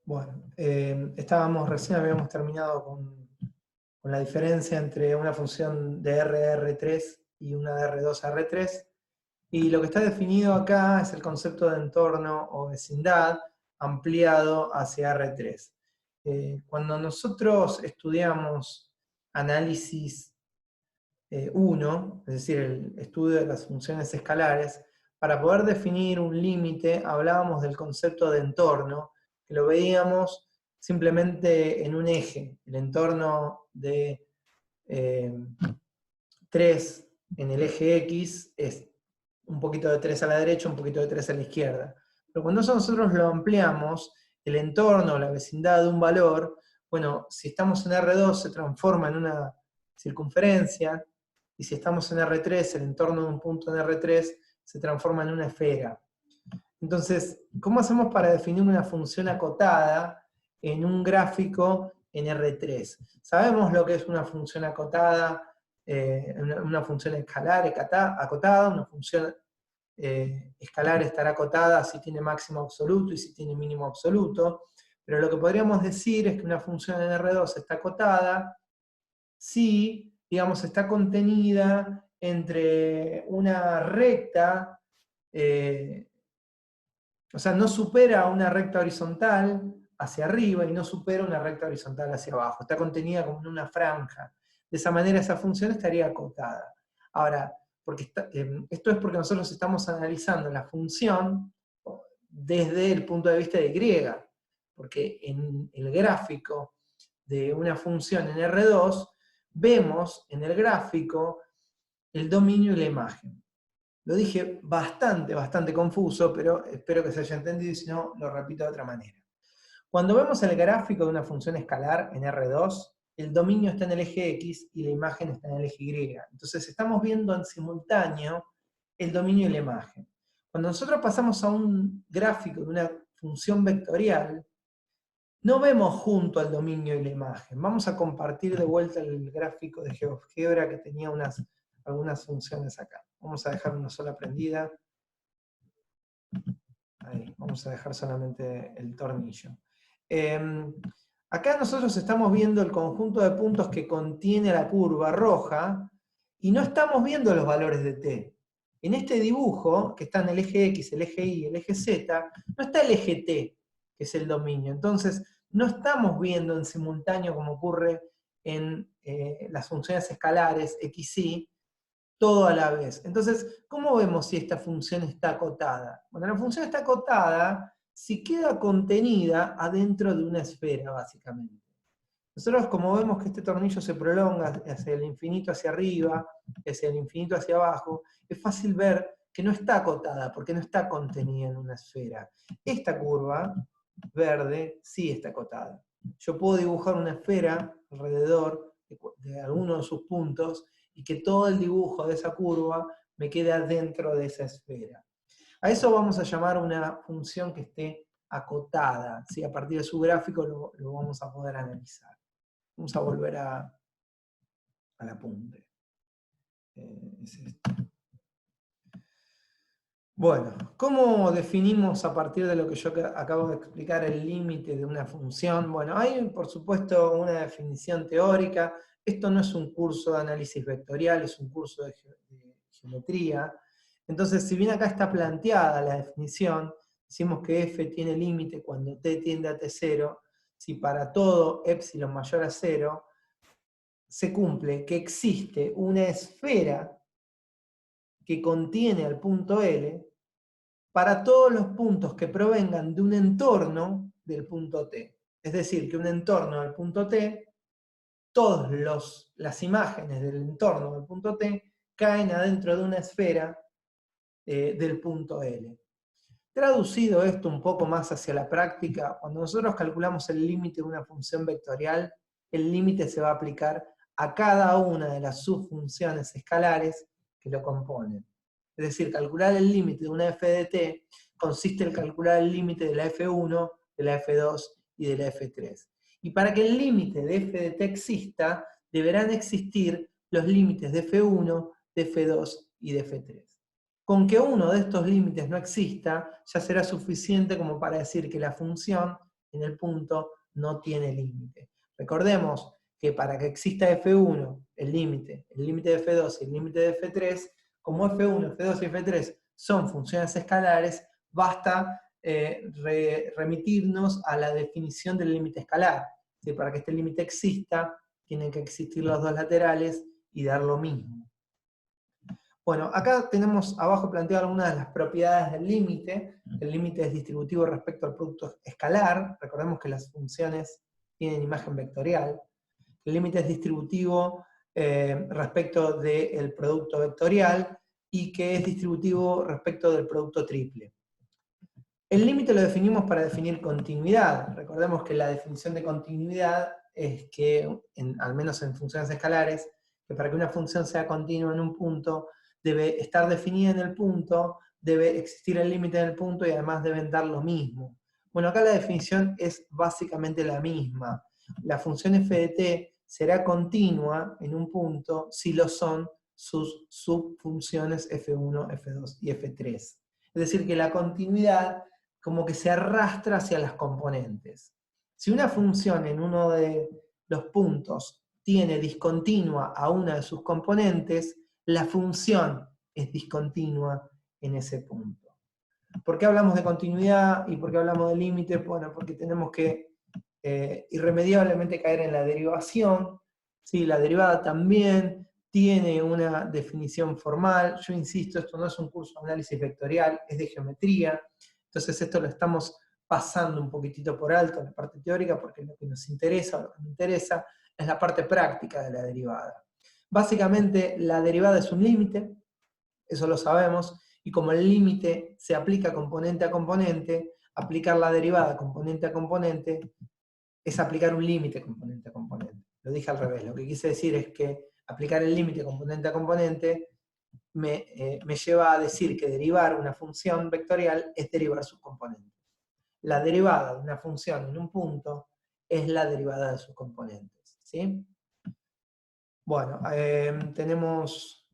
Bueno, recién habíamos terminado con la diferencia entre una función de R a R3 y una de R2 a R3, y lo que está definido acá es el concepto de entorno o vecindad ampliado hacia R3. Cuando nosotros estudiamos análisis 1, es decir, el estudio de las funciones escalares, para poder definir un límite hablábamos del concepto de entorno, que lo veíamos simplemente en un eje, el entorno de 3 en el eje X es un poquito de 3 a la derecha, un poquito de 3 a la izquierda. Pero cuando eso nosotros lo ampliamos, el entorno, la vecindad de un valor, bueno, si estamos en R2 se transforma en una circunferencia, y si estamos en R3, el entorno de un punto en R3 se transforma en una esfera. Entonces, ¿cómo hacemos para definir una función acotada en un gráfico en R3? Sabemos lo que es una función acotada, una función escalar acotada, una función escalar estará acotada si tiene máximo absoluto y si tiene mínimo absoluto, pero lo que podríamos decir es que una función en R2 está acotada si, digamos, está contenida entre una recta, o sea, no supera una recta horizontal hacia arriba y no supera una recta horizontal hacia abajo. Está contenida como en una franja. De esa manera esa función estaría acotada. Ahora, esto es porque nosotros estamos analizando la función desde el punto de vista de Y, porque en el gráfico de una función en R2 vemos en el gráfico el dominio y la imagen. Lo dije bastante confuso, pero espero que se haya entendido y si no, lo repito de otra manera. Cuando vemos el gráfico de una función escalar en R2, el dominio está en el eje X y la imagen está en el eje Y. Entonces estamos viendo en simultáneo el dominio y la imagen. Cuando nosotros pasamos a un gráfico de una función vectorial, no vemos junto al dominio y la imagen. Vamos a compartir de vuelta el gráfico de GeoGebra que tenía algunas funciones acá. Vamos a dejar una sola prendida. Ahí, vamos a dejar solamente el tornillo. Acá nosotros estamos viendo el conjunto de puntos que contiene la curva roja y no estamos viendo los valores de t. En este dibujo, que está en el eje X, el eje Y, el eje Z, no está el eje t, que es el dominio. Entonces, no estamos viendo en simultáneo como ocurre en las funciones escalares x, y, todo a la vez. Entonces, ¿cómo vemos si esta función está acotada? Bueno, la función está acotada si queda contenida adentro de una esfera, básicamente. Nosotros, como vemos que este tornillo se prolonga hacia el infinito hacia arriba, hacia el infinito hacia abajo, es fácil ver que no está acotada, porque no está contenida en una esfera. Esta curva verde sí está acotada. Yo puedo dibujar una esfera alrededor de alguno de sus puntos y que todo el dibujo de esa curva me quede dentro de esa esfera. A eso vamos a llamar una función que esté acotada. ¿Sí? A partir de su gráfico lo vamos a poder analizar. Vamos a volver al apunte. Es esto. Bueno, ¿cómo definimos a partir de lo que yo acabo de explicar el límite de una función? Bueno, hay por supuesto una definición teórica. Esto no es un curso de análisis vectorial, es un curso de geometría. Entonces, si bien acá está planteada la definición, decimos que f tiene límite cuando t tiende a t0, si para todo epsilon mayor a 0, se cumple que existe una esfera que contiene al punto L para todos los puntos que provengan de un entorno del punto T. Es decir, que un entorno del punto T, todas las imágenes del entorno del punto T caen adentro de una esfera del punto L. Traducido esto un poco más hacia la práctica, cuando nosotros calculamos el límite de una función vectorial, el límite se va a aplicar a cada una de las subfunciones escalares que lo componen. Es decir, calcular el límite de una f de t consiste en calcular el límite de la f1, de la f2 y de la f3. Y para que el límite de f de t exista, deberán existir los límites de f1, de f2 y de f3. Con que uno de estos límites no exista, ya será suficiente como para decir que la función en el punto no tiene límite. Recordemos que para que exista F1, el límite de F2 y el límite de F3, como F1, F2 y F3 son funciones escalares, basta remitirnos a la definición del límite escalar. Para que este límite exista, tienen que existir los dos laterales y dar lo mismo. Bueno, acá tenemos abajo planteado algunas de las propiedades del límite. El límite es distributivo respecto al producto escalar. Recordemos que las funciones tienen imagen vectorial. El límite es distributivo respecto del producto vectorial y que es distributivo respecto del producto triple. El límite lo definimos para definir continuidad. Recordemos que la definición de continuidad es que, al menos en funciones escalares, que para que una función sea continua en un punto, debe estar definida en el punto, debe existir el límite en el punto y además deben dar lo mismo. Bueno, acá la definición es básicamente la misma. La función f de t será continua en un punto si lo son sus subfunciones f1, f2 y f3. Es decir, que la continuidad como que se arrastra hacia las componentes. Si una función en uno de los puntos tiene discontinua a una de sus componentes, la función es discontinua en ese punto. ¿Por qué hablamos de continuidad y por qué hablamos de límite? Bueno, porque tenemos que irremediablemente caer en la derivación. ¿Sí? La derivada también tiene una definición formal. Yo insisto, esto no es un curso de análisis vectorial, es de geometría. Entonces esto lo estamos pasando un poquitito por alto en la parte teórica, porque lo que nos interesa, o lo que me interesa, es la parte práctica de la derivada. Básicamente, la derivada es un límite, eso lo sabemos, y como el límite se aplica componente a componente, aplicar la derivada componente a componente es aplicar un límite componente a componente. Lo dije al revés, lo que quise decir es que aplicar el límite componente a componente me lleva a decir que derivar una función vectorial es derivar sus componentes. La derivada de una función en un punto es la derivada de sus componentes. ¿Sí? Bueno, tenemos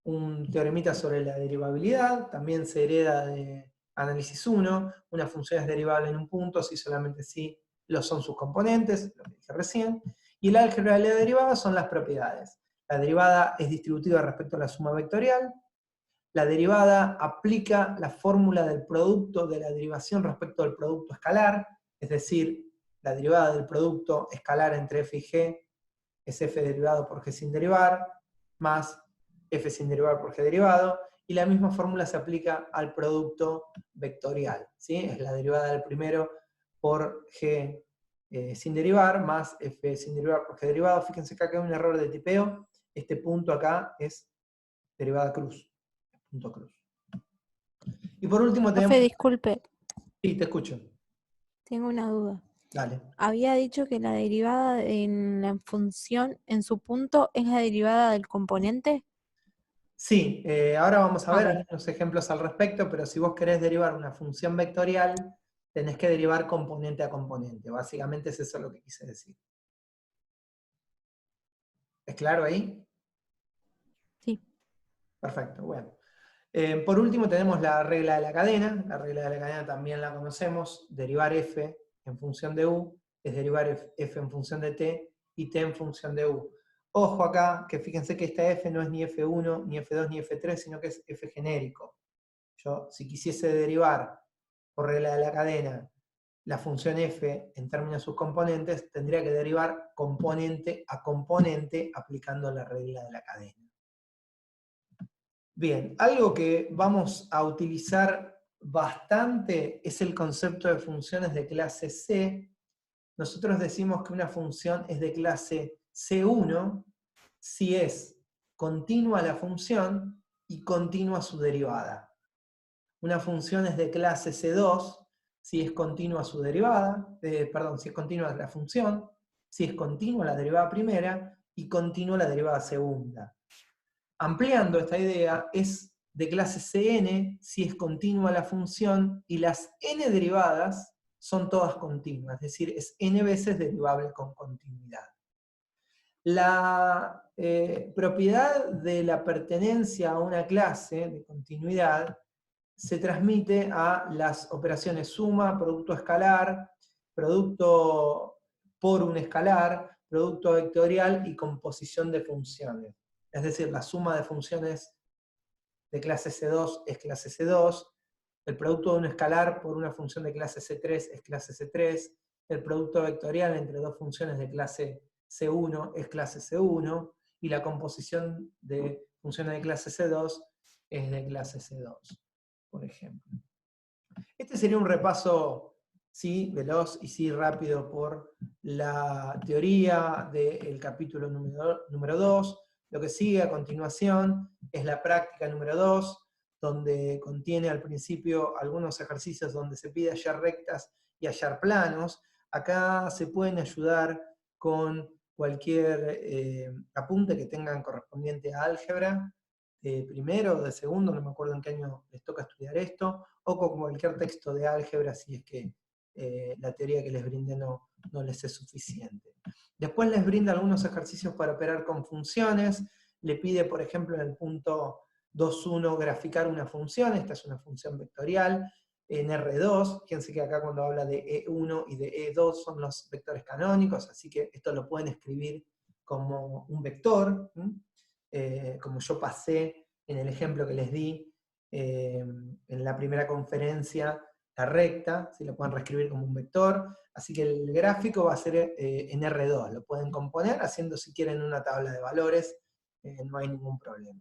un teoremita sobre la derivabilidad, también se hereda de análisis 1, una función es derivable en un punto si solamente si lo son sus componentes, lo que dije recién, y el álgebra de la derivada son las propiedades. La derivada es distributiva respecto a la suma vectorial, la derivada aplica la fórmula del producto de la derivación respecto al producto escalar, es decir, la derivada del producto escalar entre f y g es f derivado por g sin derivar, más f sin derivar por g derivado, y la misma fórmula se aplica al producto vectorial, ¿sí? Es la derivada del primero por g sin derivar, más f sin derivar por g derivado. Fíjense que acá hay un error de tipeo, este punto acá es derivada cruz, punto cruz. Y por último tenemos... Profe, disculpe, Sí, te escucho. tengo una duda. Dale. Había dicho que la derivada en la función en su punto es la derivada del componente. Sí, ahora vamos a ver Bien. algunos ejemplos al respecto, pero si vos querés derivar una función vectorial, tenés que derivar componente a componente. Básicamente es eso lo que quise decir. ¿Es claro ahí? Sí. Perfecto, bueno. Por último tenemos la regla de la cadena. La regla de la cadena también la conocemos. Derivar f en función de u es derivar f en función de t y t en función de u. Ojo acá, que fíjense que esta f no es ni f1, ni f2, ni f3, sino que es f genérico. Yo, si quisiese derivar por regla de la cadena la función f en términos de sus componentes, tendría que derivar componente a componente aplicando la regla de la cadena. Bien, algo que vamos a utilizar bastante es el concepto de funciones de clase C. Nosotros decimos que una función es de clase C1 si es continua la función y continua su derivada. Una función es de clase C2 si es continua su derivada, si es continua la función, si es continua la derivada primera y continua la derivada segunda. Ampliando esta idea, es de clase Cn si es continua la función y las n derivadas son todas continuas, es decir, es n veces derivable con continuidad. La propiedad de la pertenencia a una clase de continuidad se transmite a las operaciones suma, producto escalar, producto por un escalar, producto vectorial y composición de funciones. Es decir, la suma de funciones de clase C2 es clase C2, el producto de un escalar por una función de clase C3 es clase C3, el producto vectorial entre dos funciones de clase C1 es clase C1, y la composición de funciones de clase C2 es de clase C2, por ejemplo. Este sería un repaso, sí, veloz y sí rápido por la teoría del capítulo número 2. Lo que sigue a continuación es la práctica número 2, donde contiene al principio algunos ejercicios donde se pide hallar rectas y hallar planos. Acá se pueden ayudar con cualquier apunte que tengan correspondiente a álgebra, de primero o de segundo, no me acuerdo en qué año les toca estudiar esto, o con cualquier texto de álgebra si es que la teoría que les brinde no les es suficiente. Después les brinda algunos ejercicios para operar con funciones, le pide, por ejemplo, en el punto 2.1 graficar una función, esta es una función vectorial, en R2, fíjense que acá cuando habla de E1 y de E2 son los vectores canónicos, así que esto lo pueden escribir como un vector, como yo pasé en el ejemplo que les di en la primera conferencia, la recta, si lo pueden reescribir como un vector, así que el gráfico va a ser en R2, lo pueden componer haciendo si quieren una tabla de valores, no hay ningún problema.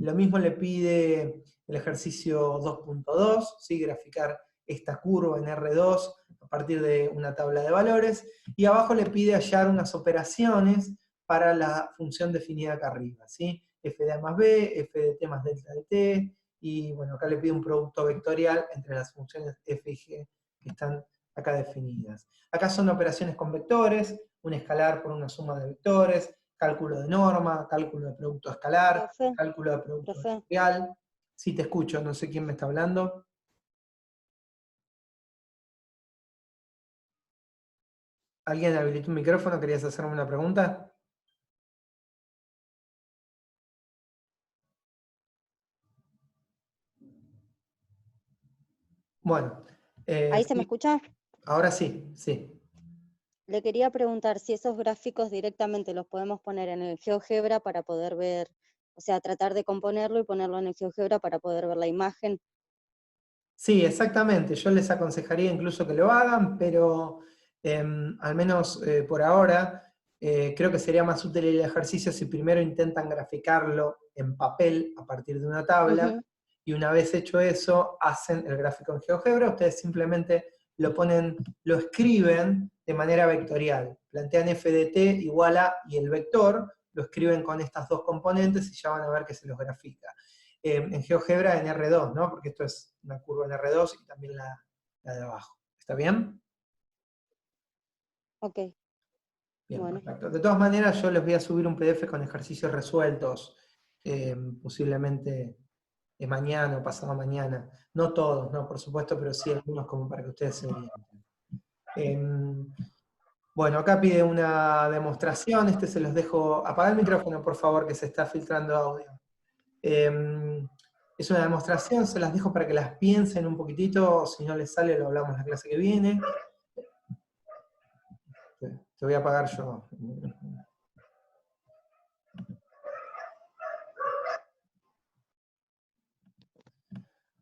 Lo mismo le pide el ejercicio 2.2, ¿sí? Graficar esta curva en R2 a partir de una tabla de valores, y abajo le pide hallar unas operaciones para la función definida acá arriba, ¿sí? F de A más B, F de T más delta de T, y bueno, acá le pide un producto vectorial entre las funciones F y G que están acá definidas. Acá son operaciones con vectores, un escalar por una suma de vectores, cálculo de norma, cálculo de producto escalar, Profe, cálculo de producto profe. vectorial. Sí, te escucho, no sé quién me está hablando. ¿Alguien habilitó un micrófono? ¿Querías hacerme una pregunta? Bueno. ¿Ahí se me Sí, escucha? ahora sí, sí. Le quería preguntar si esos gráficos directamente los podemos poner en el GeoGebra para poder ver, o sea, tratar de componerlo y ponerlo en el GeoGebra para poder ver la imagen. Sí, exactamente. Yo les aconsejaría incluso que lo hagan, pero al menos por ahora, creo que sería más útil el ejercicio si primero intentan graficarlo en papel a partir de una tabla, y una vez hecho eso, hacen el gráfico en GeoGebra. Ustedes simplemente lo ponen, lo escriben de manera vectorial. Plantean f de t igual a, y el vector, lo escriben con estas dos componentes y ya van a ver que se los grafica. En GeoGebra en R2, ¿no? Porque esto es una curva en R2 y también la de abajo. ¿Está bien? Ok. Bien, Bueno. perfecto. De todas maneras, yo les voy a subir un PDF con ejercicios resueltos, posiblemente mañana o pasado mañana. No todos, no, por supuesto, pero sí algunos como para que ustedes se orienten. Bueno, acá pide una demostración, se los dejo. Apaga el micrófono, por favor, que se está filtrando audio. Es una demostración, se las dejo para que las piensen un poquitito, si no les sale lo hablamos la clase que viene. Te voy a apagar yo.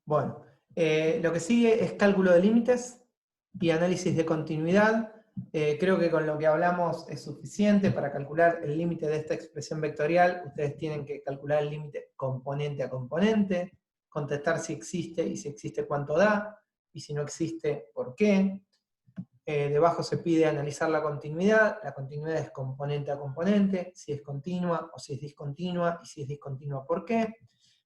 Bueno, lo que sigue es cálculo de límites y análisis de continuidad. Creo que con lo que hablamos es suficiente para calcular el límite de esta expresión vectorial. Ustedes tienen que calcular el límite componente a componente, contestar si existe y si existe cuánto da, y si no existe, por qué. Debajo se pide analizar la continuidad es componente a componente, si es continua o si es discontinua, y si es discontinua, ¿por qué?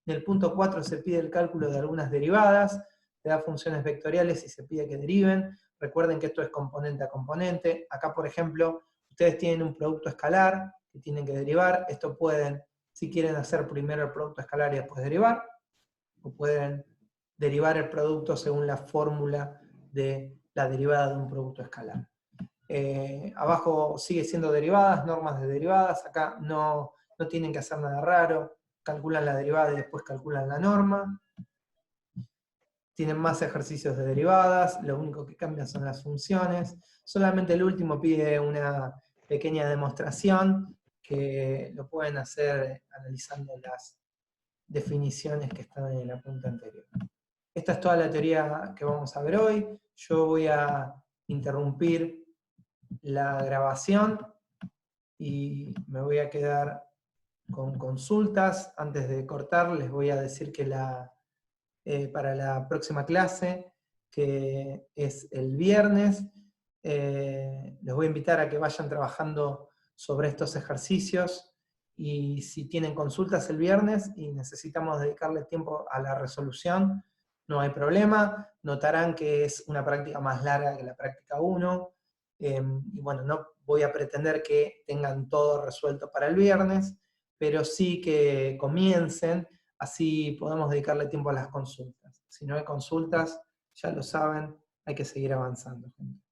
En el punto 4 se pide el cálculo de algunas derivadas, se da funciones vectoriales y se pide que deriven. Recuerden que esto es componente a componente. Acá, por ejemplo, ustedes tienen un producto escalar que tienen que derivar. Esto pueden, si quieren, hacer primero el producto escalar y después derivar, o pueden derivar el producto según la fórmula de la derivada de un producto escalar. Abajo sigue siendo derivadas, normas de derivadas, acá no tienen que hacer nada raro, calculan la derivada y después calculan la norma. tienen más ejercicios de derivadas, lo único que cambia son las funciones. Solamente el último pide una pequeña demostración, que lo pueden hacer analizando las definiciones que están en la punta anterior. Esta es toda la teoría que vamos a ver hoy. Yo voy a interrumpir la grabación y me voy a quedar con consultas. Antes de cortar, les voy a decir que para la próxima clase, que es el viernes, les voy a invitar a que vayan trabajando sobre estos ejercicios, y si tienen consultas el viernes y necesitamos dedicarle tiempo a la resolución, no hay problema. Notarán que es una práctica más larga que la práctica 1, y bueno, no voy a pretender que tengan todo resuelto para el viernes, pero sí que comiencen, así podemos dedicarle tiempo a las consultas. Si no hay consultas, ya lo saben, hay que seguir avanzando, gente.